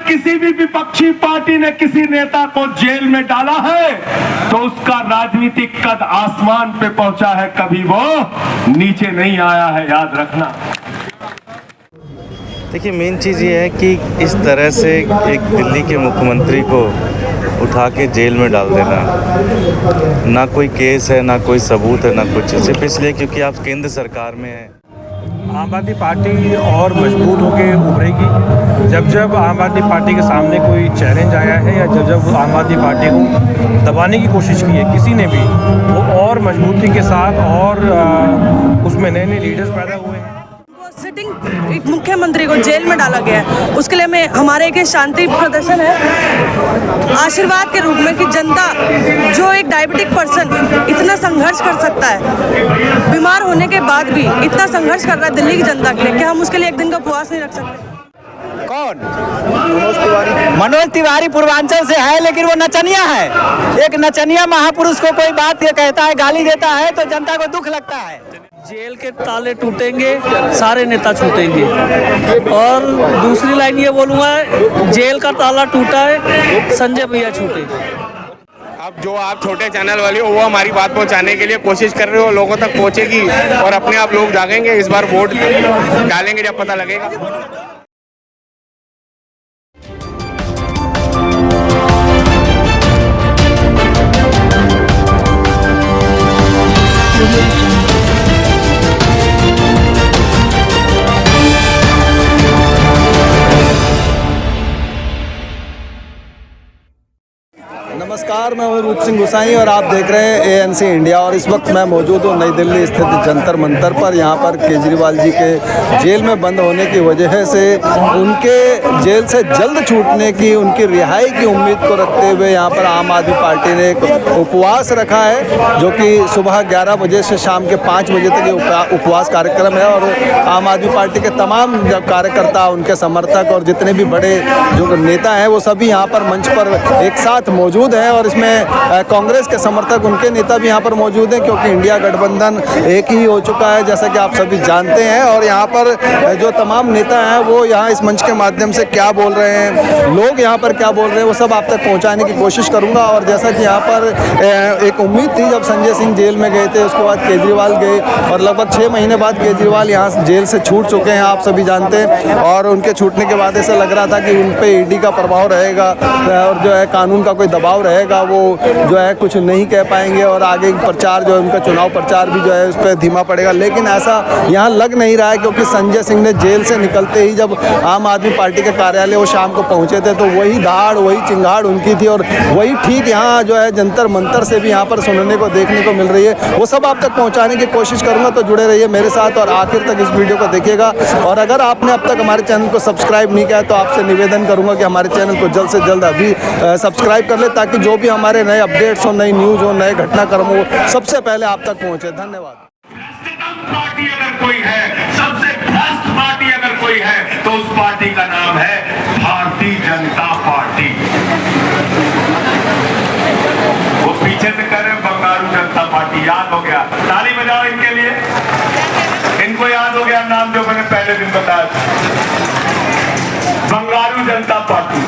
किसी भी विपक्षी पार्टी ने किसी नेता को जेल में डाला है तो उसका राजनीतिक कद आसमान पे पहुंचा है, कभी वो नीचे नहीं आया है, याद रखना। देखिए, मेन चीज़ ये है कि इस तरह से एक दिल्ली के मुख्यमंत्री को उठा के जेल में डाल देना, ना कोई केस है, ना कोई सबूत है, ना कुछ, सिर्फ इसलिए क्योंकि आप केंद्र सरकार में हैं। आम आदमी पार्टी और मजबूत होकर उभरेगी जब जब आम आदमी पार्टी के सामने कोई चैलेंज आया है या जब जब आम आदमी पार्टी को दबाने की कोशिश की है किसी ने भी, वो और मजबूती के साथ और उसमें नए नए लीडर्स पैदा हुए हैं। सिटिंग मुख्यमंत्री को जेल में डाला गया है, उसके लिए में हमारे एक शांति प्रदर्शन है आशीर्वाद के रूप में कि जनता, जो एक डायबिटिक पर्सन इतना संघर्ष कर सकता है, बीमार होने के बाद भी इतना संघर्ष कर रहा है दिल्ली की जनता के लिए, कि हम उसके लिए एक दिन का उपवास नहीं रख सकते। कौन? मनोज तिवारी पूर्वांचल से है, लेकिन वो नचनिया है। एक नचनिया महापुरुष को कोई बात कहता है, गाली देता है तो जनता को दुख लगता है। जेल के ताले टूटेंगे, सारे नेता छूटेंगे। और दूसरी लाइन ये बोलूँगा, जेल का ताला टूटा है, संजय भैया छूटे। अब जो आप छोटे चैनल वाले हो वो हमारी बात पहुंचाने के लिए कोशिश कर रहे हो, लोगों तक पहुंचेगी और अपने आप लोग जागेंगे। इस बार वोट डालेंगे जब पता लगेगा। नमस्कार, मैं हूं रूप सिंह गुसाई और आप देख रहे हैं एएनसी इंडिया। और इस वक्त मैं मौजूद हूं नई दिल्ली स्थित जंतर मंतर पर। यहां पर केजरीवाल जी के जेल में बंद होने की वजह से उनके जेल से जल्द छूटने की, उनकी रिहाई की उम्मीद को रखते हुए यहां पर आम आदमी पार्टी ने एक उपवास रखा है, जो कि सुबह 11 बजे से शाम के 5 बजे तक ये उपवास कार्यक्रम है। और आम आदमी पार्टी के तमाम कार्यकर्ता, उनके समर्थक और जितने भी बड़े जो नेता हैं वो सभी यहाँ पर मंच पर एक साथ मौजूद हैं। और इसमें कांग्रेस के समर्थक, उनके नेता भी यहाँ पर मौजूद हैं, क्योंकि इंडिया गठबंधन एक ही हो चुका है, जैसा कि आप सभी जानते हैं। और यहाँ पर जो तमाम नेता हैं वो यहाँ इस मंच के माध्यम से क्या बोल रहे हैं, लोग यहाँ पर क्या बोल रहे हैं, वो सब आप तक पहुँचाने की कोशिश करूँगा। और जैसा कि यहाँ पर एक उम्मीद थी, जब संजय सिंह जेल में गए थे उसके बाद केजरीवाल गए, और लगभग 6 महीने बाद केजरीवाल यहाँ जेल से छूट चुके हैं, आप सभी जानते हैं। और उनके छूटने के बाद ऐसा लग रहा था कि उन पर ईडी का प्रभाव रहेगा और जो है कानून का कोई दबाव रहेगा, वो जो है कुछ नहीं कह पाएंगे और आगे प्रचार जो है उनका चुनाव प्रचार भी जो है उस पर धीमा पड़ेगा। लेकिन ऐसा यहाँ लग नहीं रहा है, क्योंकि संजय सिंह ने जेल से निकलते ही जब आम आदमी पार्टी के कार्यालय वो शाम को पहुँचे थे, तो वही धाड़, वही चिंगाड़ उनकी थी। और वही ठीक यहाँ जो है जंतर मंतर से भी यहाँ पर सुनने को, देखने को मिल रही है। वो सब आप तक पहुँचाने की कोशिश करूँगा, तो जुड़े रहिए मेरे साथ और आखिर तक इस वीडियो को देखिएगा। और अगर आपने अब तक हमारे चैनल को सब्सक्राइब नहीं किया है तो आपसे निवेदन करूँगा कि हमारे चैनल को जल्द से जल्द अभी सब्सक्राइब कर ले, ताकि जो भी हमारे नए अपडेट्स हो, नई न्यूज़ हो, नए घटनाक्रम हो, सबसे पहले आप तक पहुंचे। धन्यवाद। पार्टी अगर कोई है, सबसे भ्रष्ट पार्टी अगर कोई है, तो उस पार्टी का नाम है भारतीय जनता पार्टी। वो पीछे से कर रहे हैं बंगारू जनता पार्टी, याद हो गया? ताली बजाओ इनके लिए। इनको याद हो गया नाम जो मैंने पहले दिन बताया, बंगारू जनता पार्टी।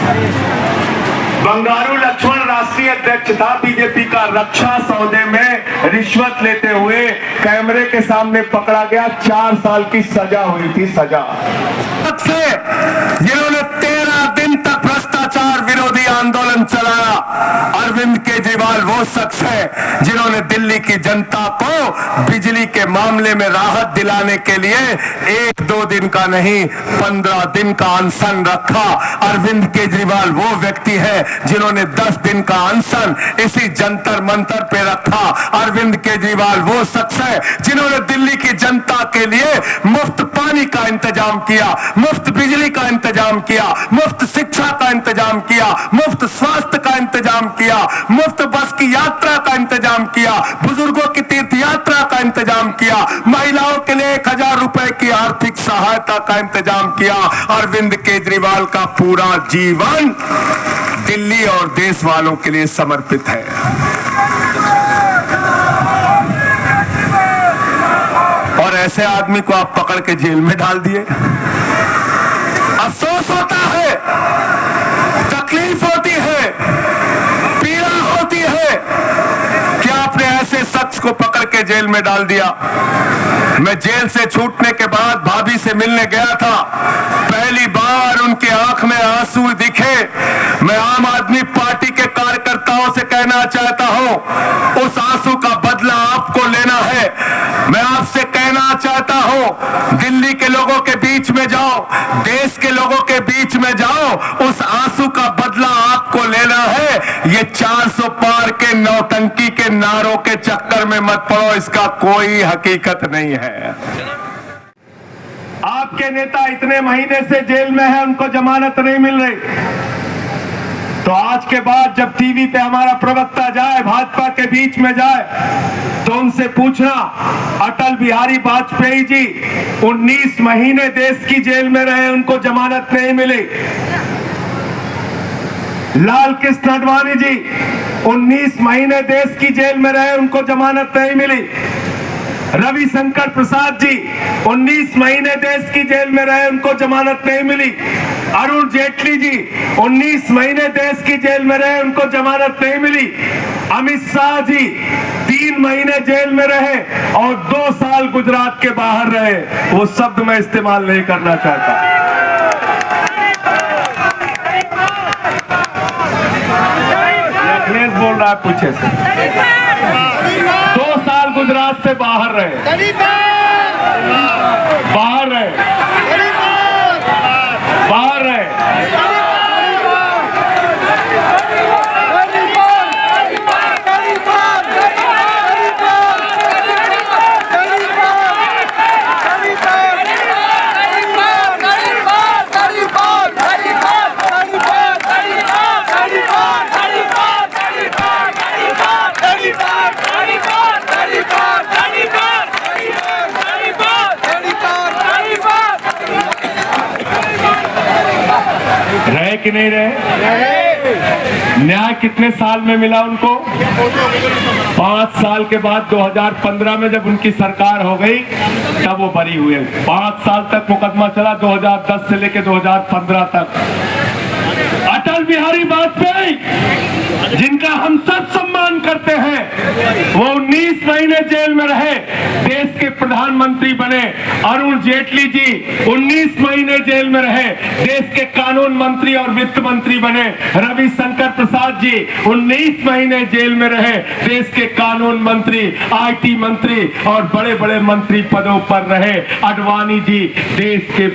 बंगारू लक्ष्मण राष्ट्रीय अध्यक्ष था बीजेपी का। रक्षा सौदे में रिश्वत लेते हुए कैमरे के सामने पकड़ा गया, 4 साल की सजा हुई थी। सजा से जिन्होंने 13 दिन तक भ्रष्टाचार विरोधी आंदोलन चलाया, अरविंद केजरीवाल वो शख्स है जिन्होंने दिल्ली की जनता को बिजली के मामले में राहत दिलाने के लिए 1-2 दिन का नहीं 15 दिन का अनशन रखा। अरविंद केजरीवाल वो व्यक्ति है जिन्होंने 10 दिन का अनशन इसी जंतर मंतर पे रखा। अरविंद केजरीवाल वो शख्स है जिन्होंने दिल्ली की जनता के लिए मुफ्त पानी का इंतजाम किया, मुफ्त बिजली का इंतजाम किया, मुफ्त शिक्षा का इंतजाम किया, मुफ्त स्वास्थ्य का इंतजाम किया, मुफ्त बस की यात्रा का इंतजाम किया, बुजुर्गों की तीर्थ यात्रा का इंतजाम किया, महिलाओं के लिए 1000 रुपए की आर्थिक सहायता का इंतजाम किया। अरविंद केजरीवाल का पूरा जीवन दिल्ली और देश वालों के लिए समर्पित है। और ऐसे आदमी को आप पकड़ के जेल में डाल दिए। अफसोस होता है तकलीफ होती है, पीड़ा होती है कि आपने ऐसे शख्स को पकड़ के जेल में डाल दिया। मैं जेल से छूटने के बाद भाभी से मिलने गया था। पहली बार उनकी आंख में आंसू दिखे। मैं आम आदमी पार्टी के कार्यकर्ताओं से कहना चाहता हूं, उस आंसू का बदला आपको लेना है। मैं आपसे कहना चाहता हूं, दिल्ली के लोगों के बीच में जाओ, देश के लोगों के बीच में जाओ, उस आंसू का बदला आपको लेना है। ये 400 पार के नौटंकी के नारों के चक्कर में मत पड़ो, इसका कोई हकीकत नहीं है। आपके नेता इतने महीने से जेल में है, उनको जमानत नहीं मिल रही, तो आज के बाद जब टीवी पे हमारा प्रवक्ता जाए, भाजपा के बीच में जाए, तो उनसे पूछना, अटल बिहारी वाजपेयी जी 19 महीने देश की जेल में रहे, उनको जमानत नहीं मिली। लाल कृष्ण आडवाणी जी 19 महीने देश की जेल में रहे, उनको जमानत नहीं मिली। रविशंकर प्रसाद जी 19 महीने देश की जेल में रहे, उनको जमानत नहीं मिली। अरुण जेटली जी 19 महीने देश की जेल में रहे, उनको जमानत नहीं मिली। अमित शाह जी 3 महीने जेल में रहे और 2 साल गुजरात के बाहर रहे। वो शब्द मैं इस्तेमाल नहीं करना चाहता। अखिलेश बोल रहा है पूछे से, 2 साल गुजरात से बाहर रहे, बाहर रहे, बाहर रहे। रहे कि नहीं रहे? न्याय कितने साल में मिला उनको? 5 साल के बाद 2015 में जब उनकी सरकार हो गई तब वो बरी हुए। 5 साल तक मुकदमा चला, 2010 से लेकर 2015 तक। अटल बिहारी वाजपेयी जिनका हम सब सम्मान करते हैं, वो 19 महीने जेल में रहे, देश के प्रधानमंत्री बने। अरुण जेटली जी 19 महीने जेल में रहे, देश के कानून मंत्री और वित्त मंत्री बने। रविशंकर प्रसाद जी 19 महीने जेल में रहे, देश के कानून मंत्री, IT मंत्री और बड़े बड़े मंत्री पदों पर रहे। आडवाणी जी देश के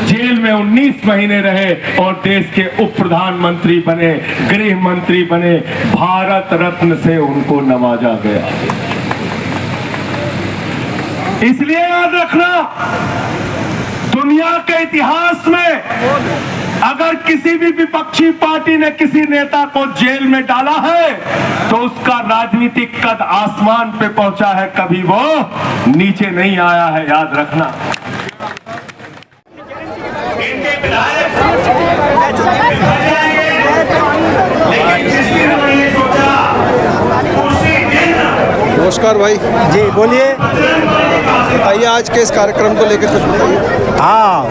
जेल में 19 महीने रहे और देश के उप प्रधानमंत्री बने, गृह मंत्री बने। भारत रत्न से उनको नवाजा गया। इसलिए याद रखना, दुनिया के इतिहास में अगर किसी भी विपक्षी पार्टी ने किसी नेता को जेल में डाला है तो उसका राजनीतिक कद आसमान पे पहुंचा है, कभी वो नीचे नहीं आया है, याद रखना। नमस्कार भाई जी बोलिए। आइए आज के इस कार्यक्रम को लेकर कुछ बताइए। हाँ,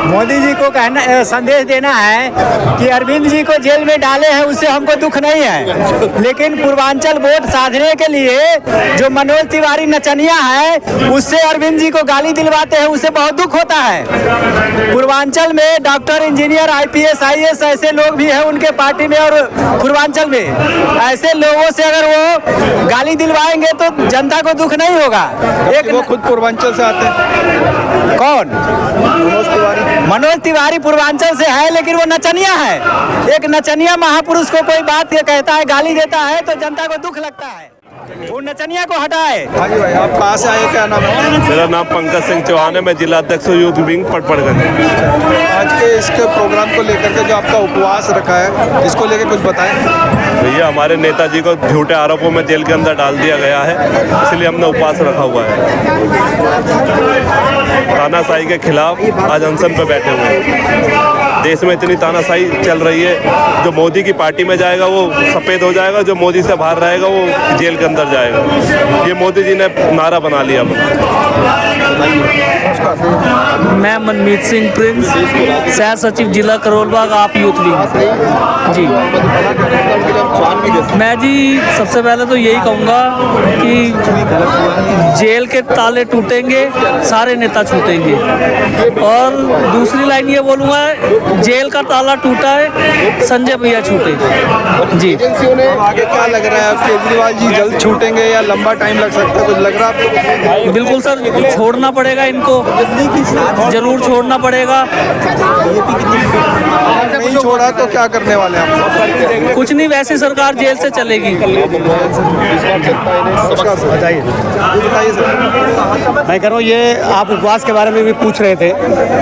मोदी जी को कहना संदेश देना है कि अरविंद जी को जेल में डाले हैं, उससे हमको दुख नहीं है, लेकिन पूर्वांचल वोट साधने के लिए जो मनोज तिवारी नचनिया है उससे अरविंद जी को गाली दिलवाते हैं, उससे बहुत दुख होता है। पूर्वांचल में डॉक्टर, इंजीनियर, IPS, IAS ऐसे लोग भी हैं उनके पार्टी में और पूर्वांचल में, ऐसे लोगों से अगर वो गाली दिलवाएंगे तो जनता को दुख नहीं होगा। एक वो खुद पूर्वांचल से आते हैं। कौन? मनोज तिवारी पूर्वांचल से है, लेकिन वो नचनिया है। एक नचनिया महापुरुष को कोई बात ये कहता है, गाली देता है तो जनता को दुख लगता है। वो नचनिया को हटाए। हाँ जी भाई, आप कहाँ से आए, क्या नाम है? मेरा नाम पंकज सिंह चौहान है, मैं जिला अध्यक्ष यूथ विंग पटपड़गंज। आज के इसके प्रोग्राम को लेकर के जो आपका उपवास रखा है, इसको लेकर कुछ बताएं। भैया, हमारे नेताजी को झूठे आरोपों में जेल के अंदर डाल दिया गया है, इसलिए हमने उपवास रखा हुआ है। तानाशाही के खिलाफ आज अनशन पे बैठे हुए हैं। देश में इतनी तानाशाही चल रही है, जो मोदी की पार्टी में जाएगा वो सफ़ेद हो जाएगा, जो मोदी से बाहर रहेगा वो जेल के अंदर जाएगा। ये मोदी जी ने नारा बना लिया। कहाँ से? मैं मनमीत सिंह प्रिंस, सह सचिव जिला करोलबाग आप यूथ लीग जी। मैं जी सबसे पहले तो यही कहूँगा कि जेल के ताले टूटेंगे, सारे नेता छूटेंगे। और दूसरी लाइन ये बोलूँगा, जेल का ताला टूटा है, संजय भैया छूटे जी। एजेंसियों ने आगे क्या लग रहा है, केजरीवाल जी जल्द छूटेंगे या लंबा टाइम लग सकता है, कुछ लग रहा है आपको? बिल्कुल सर, छोड़ना पड़ेगा इनको, जरूर छोड़ना पड़ेगा। नहीं छोड़ा तो क्या करने वाले हैं आप? कुछ नहीं, वैसे सरकार जेल से चलेगी। बताइए सर। मैं कह रहा हूँ, ये आप उपवास के बारे में भी पूछ रहे थे,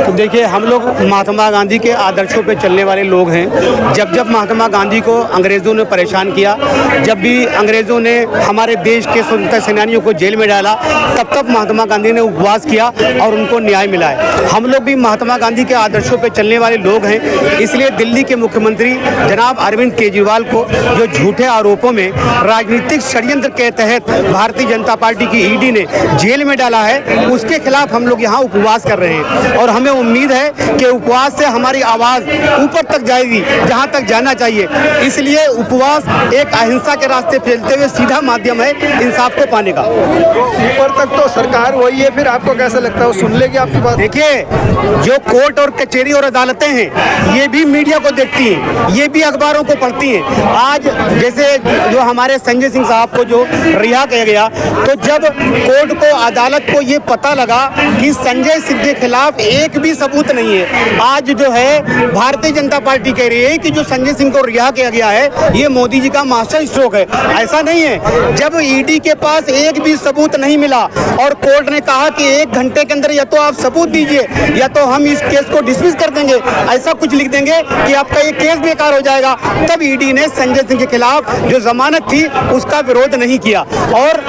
तो देखिए हम लोग महात्मा गांधी के आदर्शों पे चलने वाले लोग हैं। जब जब महात्मा गांधी को अंग्रेज़ों ने परेशान किया, जब भी अंग्रेज़ों ने हमारे देश के स्वतंत्रता सेनानियों को जेल में डाला, तब तब महात्मा गांधी ने उपवास किया और उनको न्याय मिला है। हम लोग भी महात्मा गांधी के आदर्शों पे चलने वाले लोग हैं, इसलिए दिल्ली के मुख्यमंत्री जनाब अरविंद केजरीवाल को जो झूठे आरोपों में राजनीतिक षड्यंत्र के तहत भारतीय जनता पार्टी की ईडी ने जेल में डाला है, उसके खिलाफ हम लोग यहाँ उपवास कर रहे हैं। और हमें उम्मीद है कि उपवास से हमारी आवाज़ ऊपर तक जाएगी, जहाँ तक जाना चाहिए। इसलिए उपवास एक अहिंसा के रास्ते फैलते हुए सीधा माध्यम है इंसाफ को पाने का। ऊपर तक तो सरकार वही है, फिर आपको कैसा लगता है वो सुन लेगी आपकी बात? देखिए, जो कोर्ट और कचहरी और अदालतें हैं, ये भी मीडिया को देखती हैं, ये भी अखबारों को पढ़ती हैं। आज जैसे जो हमारे संजय सिंह साहब को जो रिहा किया गया, तो जब कोर्ट को, अदालत को ये पता लगा कि संजय सिंह के खिलाफ एक भी सबूत नहीं है, आज जो है भारतीय जनता पार्टी कह रही है कि जो संजय सिंह को रिहा किया गया है, ये मोदी जी का मास्टर स्ट्रोक है। ऐसा नहीं है। जब ईडी के पास एक भी सबूत नहीं मिला और कोर्ट ने कहा कि 1 घंटे के अंदर या तो आप सबूत दीजिए या तो हम इस केस को डिसमिस कर देंगे, ऐसा कुछ लिख देंगे कि आपका ये केस बेकार हो जाएगा, तब ईडी ने संजय सिंह के खिलाफ जो जमानत थी उसका विरोध नहीं किया। और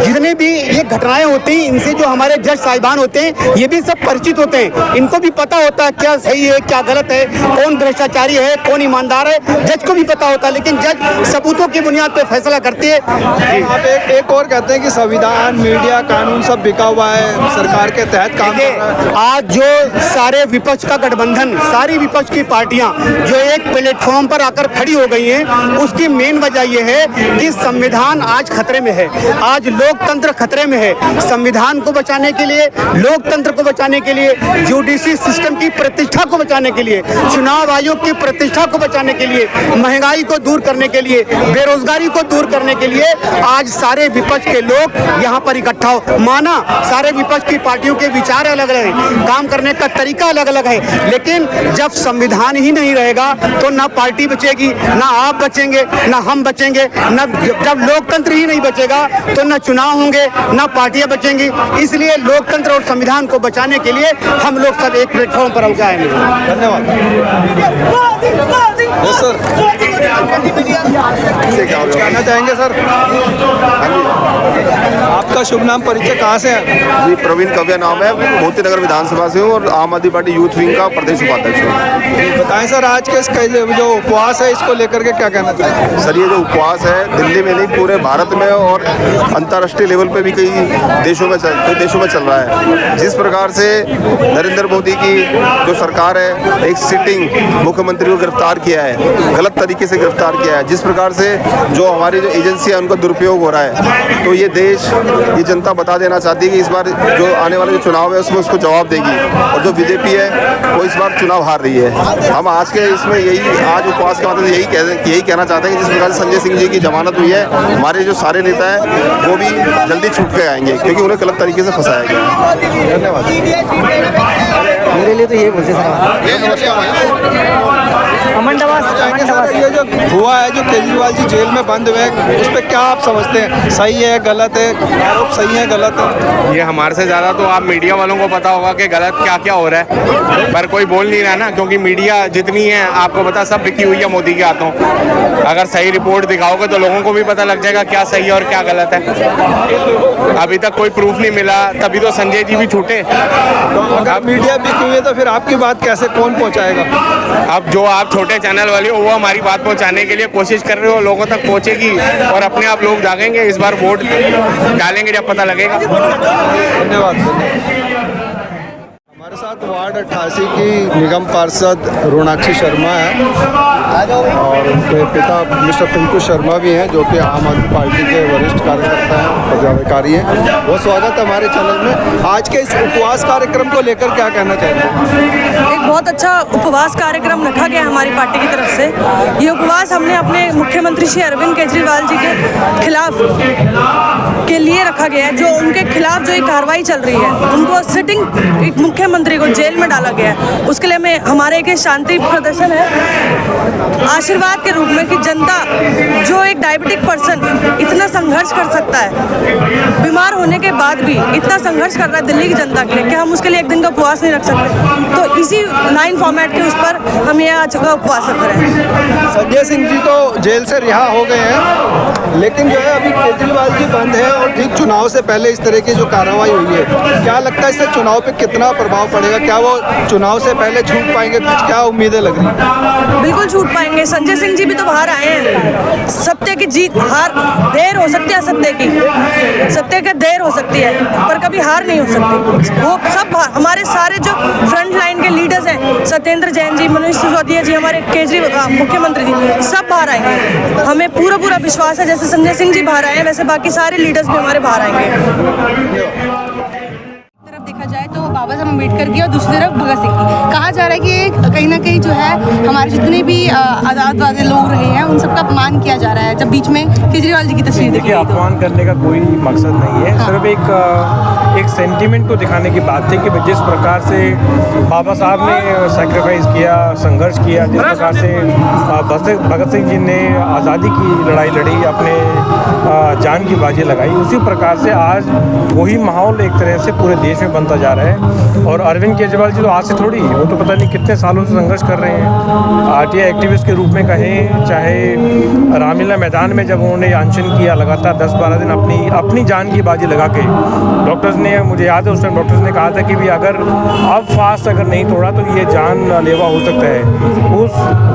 जितने भी ये घटनाएं होती हैं, इनसे जो हमारे जज साहिबान होते हैं, ये भी सब परिचित होते हैं, इनको भी पता होता है क्या सही है क्या गलत है, कौन भ्रष्टाचारी है कौन ईमानदार है, जज को भी पता होता है। लेकिन जज सबूतों की बुनियाद पर फैसला करती है। आप एक और कहते हैं कि संविधान, मीडिया, कानून सब बिका हुआ है, सरकार के तहत काम कर रहा है। आज जो सारे विपक्ष का गठबंधन, सारी विपक्ष की पार्टियां जो एक प्लेटफॉर्म पर आकर खड़ी हो गई हैं, उसकी मेन वजह यह है कि संविधान आज खतरे में है, आज लोकतंत्र खतरे में है। संविधान को बचाने के लिए, लोकतंत्र को बचाने के लिए, जुडिशरी सिस्टम की प्रतिष्ठा को बचाने के लिए, चुनाव आयोग की प्रतिष्ठा को बचाने के लिए, महंगाई को दूर करने के लिए, बेरोजगारी को दूर करने के लिए आज सारे विपक्ष के लोग यहाँ पर इकट्ठा हो। माना सारे विपक्ष की पार्टियों के विचार अलग अलग हैं, काम करने का तरीका अलग अलग है, लेकिन जब संविधान ही नहीं रहेगा तो ना पार्टी बचेगी, ना आप बचेंगे, ना हम बचेंगे, ना जब लोकतंत्र ही नहीं बचेगा तो ना चुनाव होंगे, ना पार्टियां बचेंगी। इसलिए लोकतंत्र और संविधान को बचाने के लिए हम लोग सब एक प्लेटफॉर्म पर हो आएंगे। धन्यवाद। सर कहना चाहेंगे सर? आपका शुभ नाम, परिचय, कहाँ से हैं? जी, प्रवीण कव्या नाम है, मोती नगर विधानसभा से हूँ और आम आदमी पार्टी यूथ विंग का प्रदेश उपाध्यक्ष हूँ। बताएं सर, आज के इसका जो उपवास है इसको लेकर के क्या कहना चाहिए? सर, ये जो उपवास है दिल्ली में नहीं पूरे भारत में और अंतर्राष्ट्रीय लेवल पे भी कई देशों में चल रहा है। जिस प्रकार से नरेंद्र मोदी की जो सरकार है, एक सिटिंग मुख्यमंत्री को गिरफ्तार किया है, गलत तरीके से गिरफ्तार किया है, जिस प्रकार से जो हमारी जो एजेंसी है उनका दुरुपयोग हो रहा है, तो ये देश, ये जनता बता देना चाहती है कि इस बार जो आने वाले जो चुनाव है उसमें उसको जवाब देगी। और जो बीजेपी है वो इस बार चुनाव हार रही है। हम आज के इसमें यही, आज उपवास के मतलब यही कहना चाहते हैं कि जिस प्रकार से संजय सिंह जी की जमानत हुई है, हमारे जो सारे नेता हैं वो भी जल्दी छूट के आएंगे क्योंकि उन्हें गलत तरीके से फंसाया गया। धन्यवाद। मेरे लिए तो ये बोलते ये जो हुआ है, जो केजरीवाल जी जेल में बंद हुए, उस पर क्या आप समझते हैं? सही है, गलत है? आरोप सही है, गलत है? ये हमारे से ज़्यादा तो आप मीडिया वालों को पता होगा कि गलत क्या क्या हो रहा है, पर कोई बोल नहीं रहा ना, क्योंकि मीडिया जितनी है आपको पता सब बिकी हुई है मोदी के हाथों। अगर सही रिपोर्ट दिखाओगे तो लोगों को भी पता लग जाएगा क्या सही है और क्या गलत है। अभी तक कोई प्रूफ नहीं मिला, तभी तो संजय जी भी छूटे। अगर मीडिया बिकी हुई है तो फिर आपकी बात कैसे कौन पहुँचाएगा? अब जो आप छोटे चैनल वाले हो वो हमारी बात पहुंचाने के लिए कोशिश कर रहे हो, लोगों तक पहुंचेगी और अपने आप लोग जागेंगे। इस बार वोट डालेंगे जब पता लगेगा। धन्यवाद। साथ वार्ड 88 की निगम पार्षद रोनाक्षी शर्मा है और उनके पिता मिस्टर पिंटू शर्मा भी हैं, जो कि आम आदमी पार्टी के वरिष्ठ कार्यकर्ता हैं, पदाधिकारी हैं। बहुत स्वागत है हमारे चैनल में। आज के इस उपवास कार्यक्रम को लेकर क्या कहना चाहेंगे? एक बहुत अच्छा उपवास कार्यक्रम रखा गया हमारी पार्टी की तरफ से। ये उपवास हमने अपने मुख्यमंत्री श्री अरविंद केजरीवाल जी के खिलाफ के लिए रखा गया है। जो उनके खिलाफ जो एक कार्रवाई चल रही है, उनको सिटिंग एक मुख्यमंत्री को जेल में डाला गया है। उसके लिए में हमारे एक शांति प्रदर्शन है आशीर्वाद के रूप में कि जनता जो एक डायबिटिक पर्सन इतना संघर्ष कर सकता है, बीमार होने के बाद भी इतना संघर्ष कर रहा है दिल्ली की जनता के लिए, कि हम उसके लिए एक दिन का उपवास नहीं रख सकते। तो इसी 9 फॉर्मेट के उस पर हम ये आज का उपवास रख रहे हैं। संजय सिंह जी तो जेल से रिहा हो गए हैं, लेकिन जो है अभी केजरीवाल जी बंद है और ठीक चुनाव से पहले इस तरह की जो कार्रवाई हुई है, क्या लगता है इससे चुनाव पे कितना प्रभाव पड़ेगा? क्या वो चुनाव से पहले छूट पाएंगे? कुछ क्या उम्मीदें लग रही हैं? बिल्कुल छूट पाएंगे। संजय सिंह जी भी तो बाहर आए हैं। सत्य की जीत हार देर हो सकती है, सत्य की देर हो सकती है, पर कभी हार नहीं हो सकती। वो सब हमारे सारे जो फ्रंट लाइन के लीडर्स हैं, सत्येंद्र जैन जी, मनीष सिसोदिया जी, हमारे केजरीवाल मुख्यमंत्री जी, सब बाहर आएंगे। हमें पूरा विश्वास है, जैसे संजय सिंह जी बाहर आए हैं वैसे बाकी सारे लीडर्स भी हमारे बाहर आएंगे। तरफ देखा जाए तो बाबा साहब अम्बेडकर की और दूसरी तरफ भगत सिंह की। कहा जा रहा है कि कहीं ना कहीं जो है हमारे जितने भी आज़ाद वाले लोग रहे हैं उन सबका अपमान किया जा रहा है, जब बीच में केजरीवाल जी की तस्वीर देखिए, अपमान करने का कोई मकसद नहीं है। सिर्फ एक सेंटीमेंट को दिखाने की बात थी कि जिस प्रकार से बाबा साहब ने सेक्रीफाइस किया, संघर्ष किया, जिस प्रकार से भगत सिंह जी ने आज़ादी की लड़ाई लड़ी, अपने जान की बाजी लगाई, उसी प्रकार से आज वही माहौल एक तरह से पूरे देश में बनता जा रहा है। और अरविंद केजरीवाल जी तो आज से थोड़ी, वो तो पता नहीं कितने सालों से संघर्ष कर रहे हैं। आरटीआई एक्टिविस्ट के रूप में कहें, चाहे रामलीला मैदान में जब उन्होंने अनशन किया लगातार 10-12 दिन अपनी जान की बाजी लगा के, डॉक्टर्स ने, मुझे याद है उस टाइम डॉक्टर्स ने कहा था कि भी अगर अब फास्ट अगर नहीं तोड़ा तो ये जानलेवा हो सकता है। उस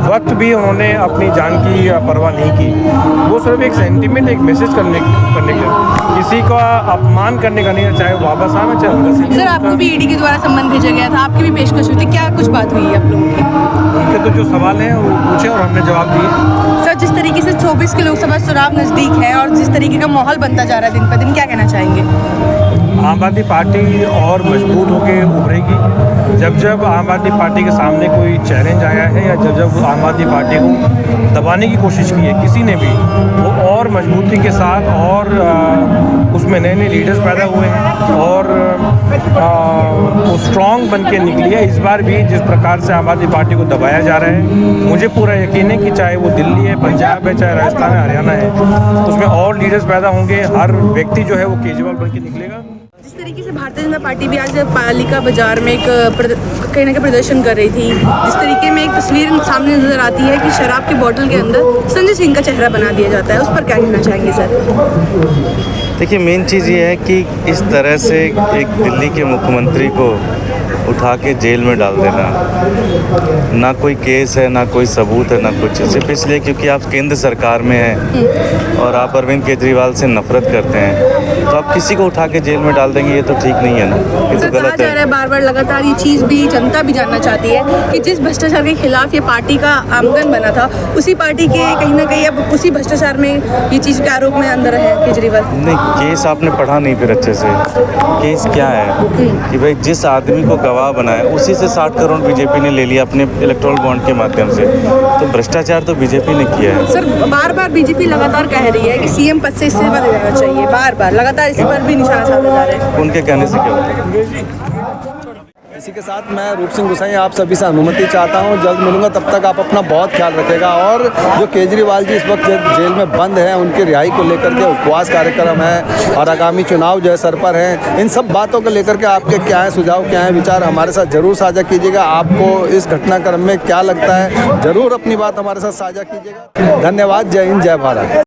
वक्त भी उन्होंने अपनी जान की परवाह नहीं की। वो सिर्फ एक सेंटीमेंट, एक मैसेज करने के लिए, किसी का अपमान करने का नहीं है, चाहे बाबा साहब है चाहे भगत सिंह। सर, आपको भी ईडी के द्वारा सम्मान भेजा गया था, आपकी भी पेशकश हुई थी, क्या कुछ बात हुई है आप लोगों की? उनके तो जो सवाल हैं वो पूछे और हमने जवाब दिए। सर, जिस तरीके से 24 के लोकसभा चुनाव नज़दीक है और जिस तरीके का माहौल बनता जा रहा है दिन पर दिन, क्या कहना चाहेंगे? आम आदमी पार्टी और मजबूत होकर उभरेगी। जब आम आदमी पार्टी के सामने कोई चैलेंज आया है या जब आम आदमी पार्टी को दबाने की कोशिश की है किसी ने भी, वो और मजबूती के साथ और उसमें नए लीडर्स पैदा हुए हैं और वो स्ट्रॉन्ग बन के निकली है। इस बार भी जिस प्रकार से आम आदमी पार्टी को दबाया जा रहा है, मुझे पूरा यकीन है कि चाहे वो दिल्ली है, पंजाब है, चाहे राजस्थान है, हरियाणा है, उसमें और लीडर्स पैदा होंगे। हर व्यक्ति जो है वो केजरीवाल बन के निकलेगा। जिस तरीके से भारतीय जनता पार्टी भी आज पालिका बाजार में एक कहीं ना कहीं प्रदर्शन कर रही थी, जिस तरीके में एक तस्वीर सामने नजर आती है कि शराब की बोतल के अंदर संजय सिंह का चेहरा बना दिया जाता है, उस पर क्या कहना चाहेंगे सर? देखिए, मेन चीज़ ये है कि इस तरह से एक दिल्ली के मुख्यमंत्री को उठा के जेल में डाल देना, ना कोई केस है, ना कोई सबूत है, ना कुछ। सिर्फ इसलिए क्योंकि आप केंद्र सरकार में हैं और आप अरविंद केजरीवाल से नफरत करते हैं, तो आप किसी को उठा के जेल में डाल देंगे, ये तो ठीक नहीं है ना, ये तो गलत है। बार-बार लगातार ये चीज़ भी जनता भी जानना चाहती है कि जिस भ्रष्टाचार के खिलाफ ये पार्टी का आमगन बना था, उसी पार्टी के कहीं ना कहीं अब उसी भ्रष्टाचार में ये चीज़ के आरोप में अंदर है केजरीवाल। नहीं, केस आपने पढ़ा नहीं फिर अच्छे से। केस क्या है कि भाई जिस आदमी को गवाह बनाया उसी से 60 करोड़ बीजेपी ने ले लिया अपने इलेक्टोरल बॉन्ड के माध्यम से, तो भ्रष्टाचार तो बीजेपी ने किया है। सर, बार-बार बीजेपी लगातार कह रही है कि सीएम पद से इस्तीफा देना चाहिए, बार-बार लगातार इस पर भी निशाना साधा जा रहा है। उनके कहने से क्या होता है? इसी के साथ मैं रूप सिंह गुसाई आप सभी से अनुमति चाहता हूं, जल्द मिलूंगा, तब तक आप अपना बहुत ख्याल रखेगा। और जो केजरीवाल जी इस वक्त जेल में बंद हैं, उनकी रिहाई को लेकर के उपवास कार्यक्रम है और आगामी चुनाव जो है सर पर हैं, इन सब बातों को लेकर के आपके क्या है सुझाव, क्या है विचार, हमारे साथ जरूर साझा कीजिएगा। आपको इस घटनाक्रम में क्या लगता है, जरूर अपनी बात हमारे साथ साझा कीजिएगा। धन्यवाद। जय हिंद, जय भारत।